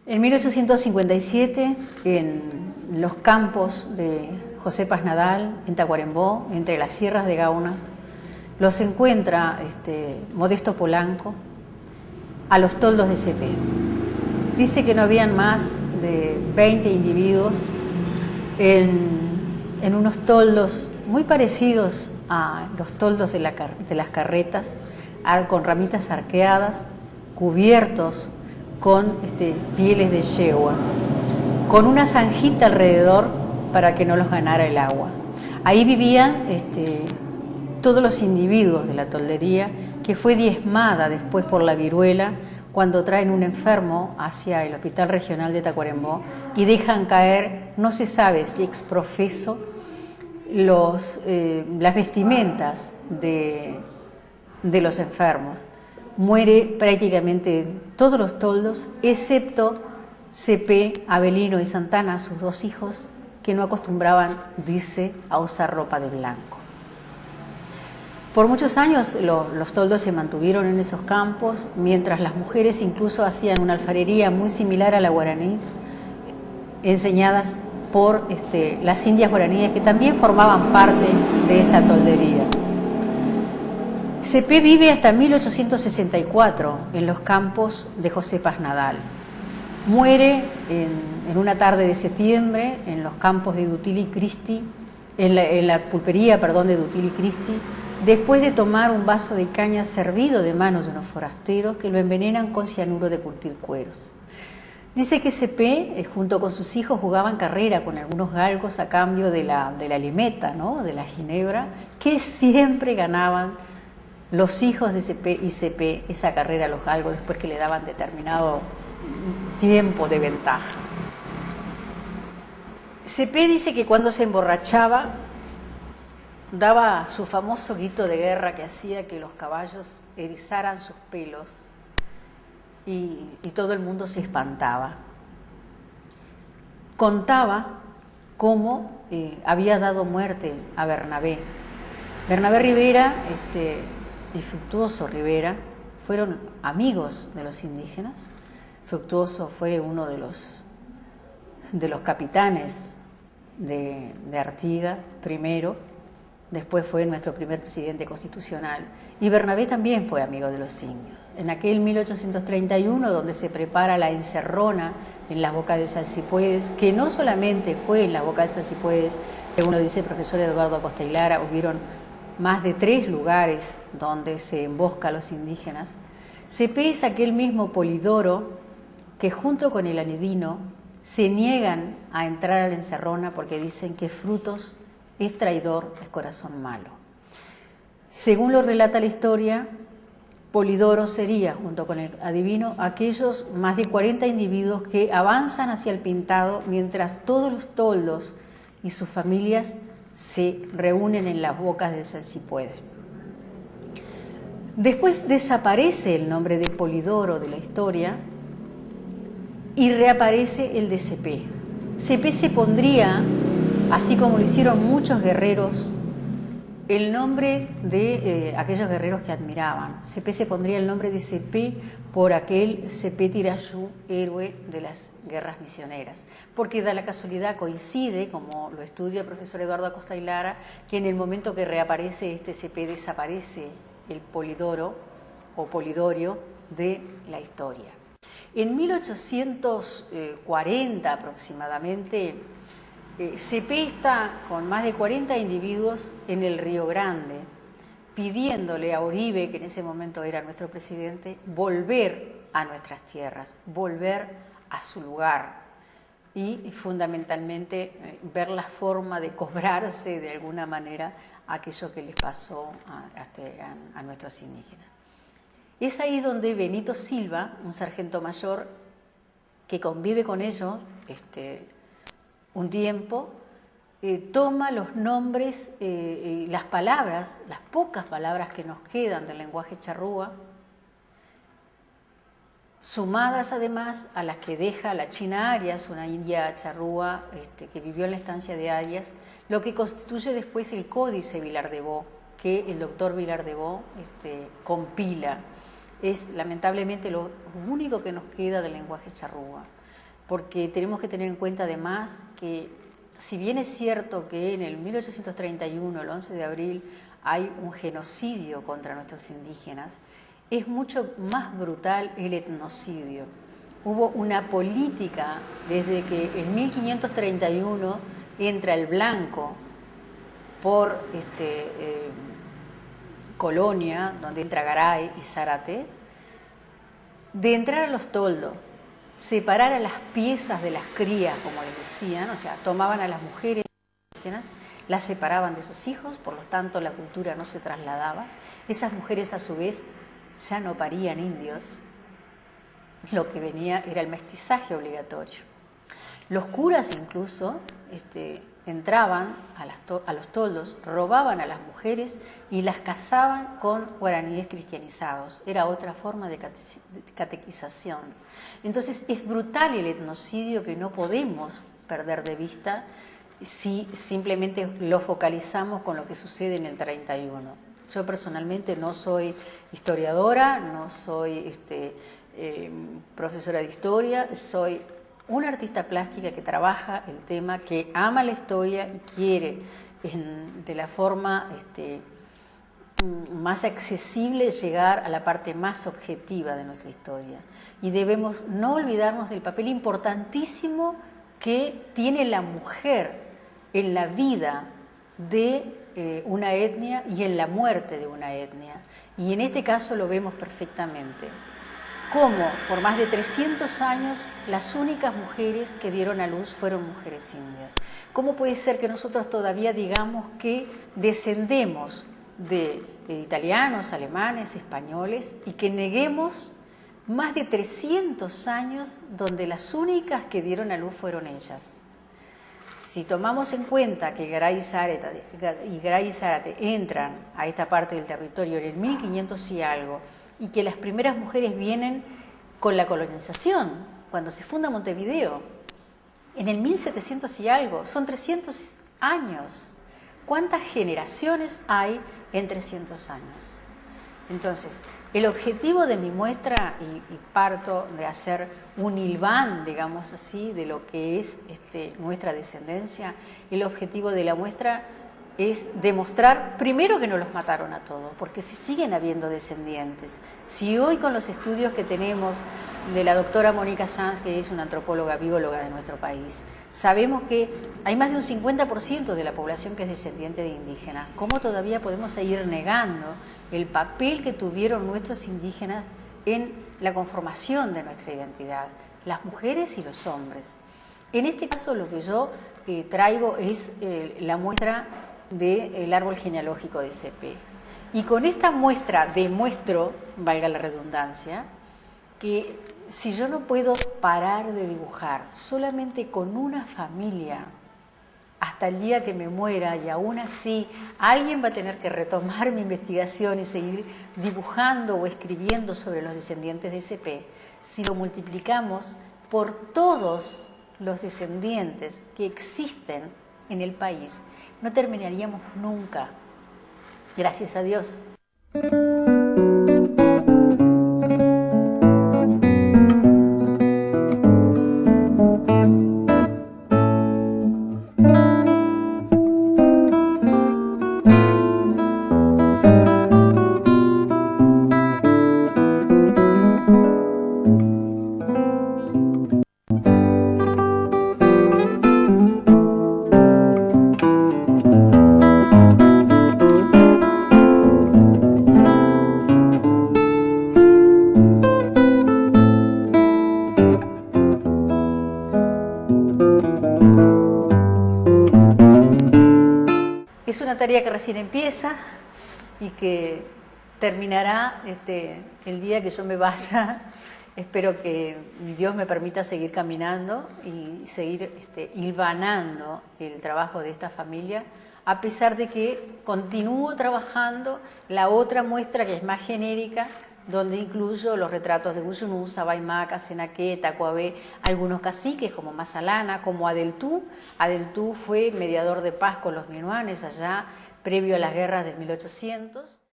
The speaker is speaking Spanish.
En 1857, en los campos de José Paz Nadal, en Tacuarembó, entre las sierras de Gauna, los encuentra Modesto Polanco a los toldos de CP. Dice que no habían más de 20 individuos en unos toldos muy parecidos a los toldos de las carretas, con ramitas arqueadas, cubiertos con pieles de yegua, con una zanjita alrededor para que no los ganara el agua. Ahí vivían todos los individuos de la toldería, que fue diezmada después por la viruela cuando traen un enfermo hacia el Hospital Regional de Tacuarembó y dejan caer, no se sabe si exprofeso, las vestimentas de los enfermos. Muere prácticamente todos los toldos, excepto CP, Avelino y Santana, sus dos hijos, que no acostumbraban, dice, a usar ropa de blanco. Por muchos años los toldos se mantuvieron en esos campos, mientras las mujeres incluso hacían una alfarería muy similar a la guaraní, enseñadas por las indias guaraníes, que también formaban parte de esa toldería. CP vive hasta 1864 en los campos de José Paz Nadal. Muere en una tarde de septiembre en los campos de Dutili Cristi, en la pulpería, de Dutili Cristi, después de tomar un vaso de caña servido de manos de unos forasteros que lo envenenan con cianuro de curtir cueros. Dice que CP, junto con sus hijos, jugaban carrera con algunos galgos a cambio de la limeta, ¿no?, de la ginebra, que siempre ganaban los hijos de CP y CP esa carrera a los galgos después que le daban determinado tiempo de ventaja. CP dice que cuando se emborrachaba daba su famoso grito de guerra que hacía que los caballos erizaran sus pelos y todo el mundo se espantaba. Contaba cómo había dado muerte a Bernabé. Bernabé Rivera y Fructuoso Rivera fueron amigos de los indígenas. Fructuoso fue uno de los capitanes de Artigas primero, después fue nuestro primer presidente constitucional, y Bernabé también fue amigo de los indios. En aquel 1831, donde se prepara la encerrona en las bocas de Salsipuedes, que no solamente fue en las bocas de Salsipuedes, según lo dice el profesor Eduardo Acosta y Lara, hubieron más de 3 lugares donde se embosca a los indígenas. CP es aquel mismo Polidoro que junto con el Aledino se niegan a entrar a la encerrona porque dicen que Frutos es traidor, es corazón malo. Según lo relata la historia, Polidoro sería, junto con el adivino, aquellos más de 40 individuos que avanzan hacia el Pintado mientras todos los toldos y sus familias se reúnen en las bocas de Salsipuedes. Después desaparece el nombre de Polidoro de la historia y reaparece el de CP. CP se pondría, así como lo hicieron muchos guerreros, el nombre de aquellos guerreros que admiraban. CP se pondría el nombre de CP por aquel CP Tirayú, héroe de las guerras misioneras, porque da la casualidad, coincide, como lo estudia el profesor Eduardo Acosta y Lara, que en el momento que reaparece este CP desaparece el Polidoro o Polidorio de la historia. En 1840 aproximadamente, CP está con más de 40 individuos en el Río Grande, pidiéndole a Uribe, que en ese momento era nuestro presidente, volver a nuestras tierras, volver a su lugar y fundamentalmente ver la forma de cobrarse de alguna manera aquello que les pasó a nuestros indígenas. Es ahí donde Benito Silva, un sargento mayor que convive con ellos un tiempo, toma los nombres, las palabras, las pocas palabras que nos quedan del lenguaje charrúa, sumadas además a las que deja la China Arias, una india charrúa que vivió en la estancia de Arias, lo que constituye después el Códice Vilar de Bo, que el doctor Vilar de Bo compila. Es lamentablemente lo único que nos queda del lenguaje charrúa. porque tenemos que tener en cuenta además que si bien es cierto que en el 1831, el 11 de abril, hay un genocidio contra nuestros indígenas, es mucho más brutal el etnocidio. Hubo una política desde que en 1531 entra el blanco por Colonia, donde entra Garay y Zárate, de entrar a los toldos, separar a las piezas de las crías, como les decían, o sea, tomaban a las mujeres indígenas, las separaban de sus hijos, por lo tanto la cultura no se trasladaba. Esas mujeres a su vez ya no parían indios, lo que venía era el mestizaje obligatorio. Los curas incluso entraban a los toldos, robaban a las mujeres y las casaban con guaraníes cristianizados. Era otra forma de catequización. Entonces es brutal el etnocidio que no podemos perder de vista si simplemente lo focalizamos con lo que sucede en el 31. Yo personalmente no soy historiadora, no soy profesora de historia, soy una artista plástica que trabaja el tema, que ama la historia y quiere de la forma más accesible llegar a la parte más objetiva de nuestra historia. Y debemos no olvidarnos del papel importantísimo que tiene la mujer en la vida de una etnia y en la muerte de una etnia. Y en este caso lo vemos perfectamente. Cómo por más de 300 años las únicas mujeres que dieron a luz fueron mujeres indias. ¿Cómo puede ser que nosotros todavía digamos que descendemos de italianos, alemanes, españoles y que neguemos más de 300 años donde las únicas que dieron a luz fueron ellas? Si tomamos en cuenta que Garay y Zárate entran a esta parte del territorio en el 1500 y algo, y que las primeras mujeres vienen con la colonización, cuando se funda Montevideo, en el 1700 y algo, son 300 años. ¿Cuántas generaciones hay en 300 años? Entonces, el objetivo de mi muestra, y parto de hacer un hilván, digamos así, de lo que es nuestra descendencia, el objetivo de la muestra es demostrar primero que no los mataron a todos, porque si siguen habiendo descendientes. Si hoy con los estudios que tenemos de la doctora Mónica Sanz, que es una antropóloga bióloga de nuestro país, sabemos que hay más de un 50% de la población que es descendiente de indígenas, ¿cómo todavía podemos seguir negando el papel que tuvieron nuestros indígenas en la conformación de nuestra identidad, las mujeres y los hombres? En este caso lo que yo traigo es la muestra del árbol genealógico de CP. Y con esta muestra demuestro, valga la redundancia, que si yo no puedo parar de dibujar solamente con una familia hasta el día que me muera, y aún así alguien va a tener que retomar mi investigación y seguir dibujando o escribiendo sobre los descendientes de CP, si lo multiplicamos por todos los descendientes que existen en el país, no terminaríamos nunca. Gracias a Dios. Es una tarea que recién empieza y que terminará el día que yo me vaya. Espero que Dios me permita seguir caminando y seguir hilvanando el trabajo de esta familia, a pesar de que continúo trabajando la otra muestra que es más genérica, donde incluyo los retratos de Guyunú, Sabaymaca, Senaqué, Tacuabé, algunos caciques como Mazalana, como Adeltú. Adeltú fue mediador de paz con los minuanes allá previo a las guerras de 1800.